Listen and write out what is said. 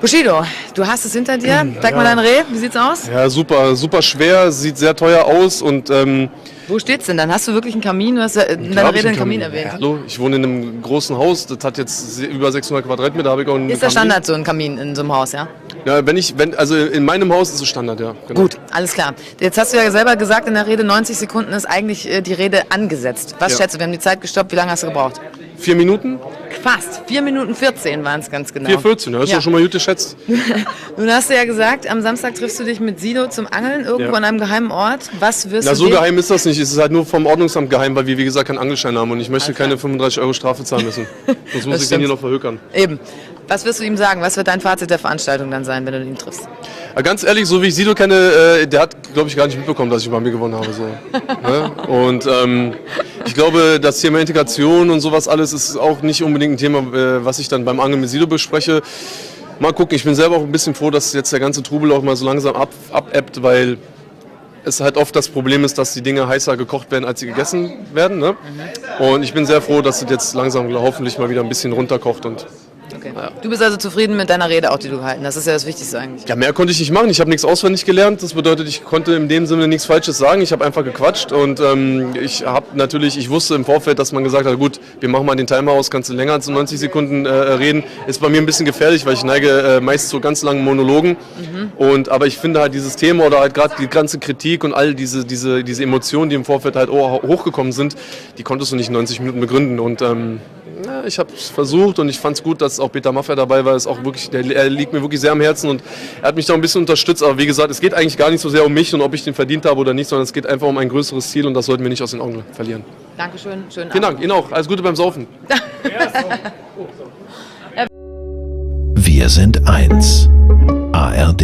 Bushido, du hast es hinter dir. Zeig mal dein Reh. Wie sieht's aus? Ja, super schwer, sieht sehr teuer aus und Wo steht's denn dann? Hast du wirklich einen Kamin? Du hast ja in deiner Rede einen Kamin erwähnt. Ja, hallo, ich wohne in einem großen Haus, das hat jetzt über 600 Quadratmeter, habe ich auch einen Ist der Kamin. Standard so ein Kamin in so einem Haus, ja? Ja, also in meinem Haus ist es Standard, ja. Genau. Gut, alles klar. Jetzt hast du ja selber gesagt, in der Rede 90 Sekunden ist eigentlich die Rede angesetzt. Was schätzt du? Wir haben die Zeit gestoppt. Wie lange hast du gebraucht? 4 Minuten? Fast. 4 Minuten 14 waren es ganz genau. 4,14, ja, ist doch schon mal gut geschätzt. Nun hast du ja gesagt, am Samstag triffst du dich mit Sido zum Angeln irgendwo an einem geheimen Ort. Was wirst Na, du so dem- geheim ist das nicht. Es ist halt nur vom Ordnungsamt geheim, weil wir, wie gesagt, keinen Angelschein haben und ich möchte keine 35 € Strafe zahlen müssen. Sonst muss ich den hier noch verhökern. Eben. Was wirst du ihm sagen? Was wird dein Fazit der Veranstaltung dann sein, wenn du ihn triffst? Ja, ganz ehrlich, so wie ich Sido kenne, der hat, glaube ich, gar nicht mitbekommen, dass ich bei mir gewonnen habe. So. Ne? Und ich glaube, das Thema Integration und sowas alles ist auch nicht unbedingt ein Thema, was ich dann beim Angeln mit Sido bespreche. Mal gucken, ich bin selber auch ein bisschen froh, dass jetzt der ganze Trubel auch mal so langsam abebbt, weil es halt oft das Problem ist, dass die Dinge heißer gekocht werden, als sie gegessen werden. Ne? Und ich bin sehr froh, dass es jetzt langsam hoffentlich mal wieder ein bisschen runterkocht. Und Okay. Du bist also zufrieden mit deiner Rede, auch die du gehalten hast. Das ist ja das Wichtigste eigentlich. ja, mehr konnte ich nicht machen. Ich habe nichts auswendig gelernt. Das bedeutet, ich konnte in dem Sinne nichts Falsches sagen. Ich habe einfach gequatscht und ich wusste im Vorfeld, dass man gesagt hat, gut, wir machen mal den Timer aus, kannst du länger als 90 Sekunden reden. Ist bei mir ein bisschen gefährlich, weil ich neige meist zu ganz langen Monologen. Aber ich finde halt dieses Thema oder halt gerade die ganze Kritik und all diese Emotionen, die im Vorfeld halt hochgekommen sind, die konntest du nicht in 90 Minuten begründen. Und ja, ich habe es versucht und ich fand es gut, dass auch Peter Maffay dabei war. Ist auch wirklich, er liegt mir wirklich sehr am Herzen und er hat mich da ein bisschen unterstützt. Aber wie gesagt, es geht eigentlich gar nicht so sehr um mich und ob ich den verdient habe oder nicht, sondern es geht einfach um ein größeres Ziel und das sollten wir nicht aus den Augen verlieren. Dankeschön, schönen Vielen Abend. Dank, Ihnen auch. Alles Gute beim Saufen. Wir sind eins. ARD.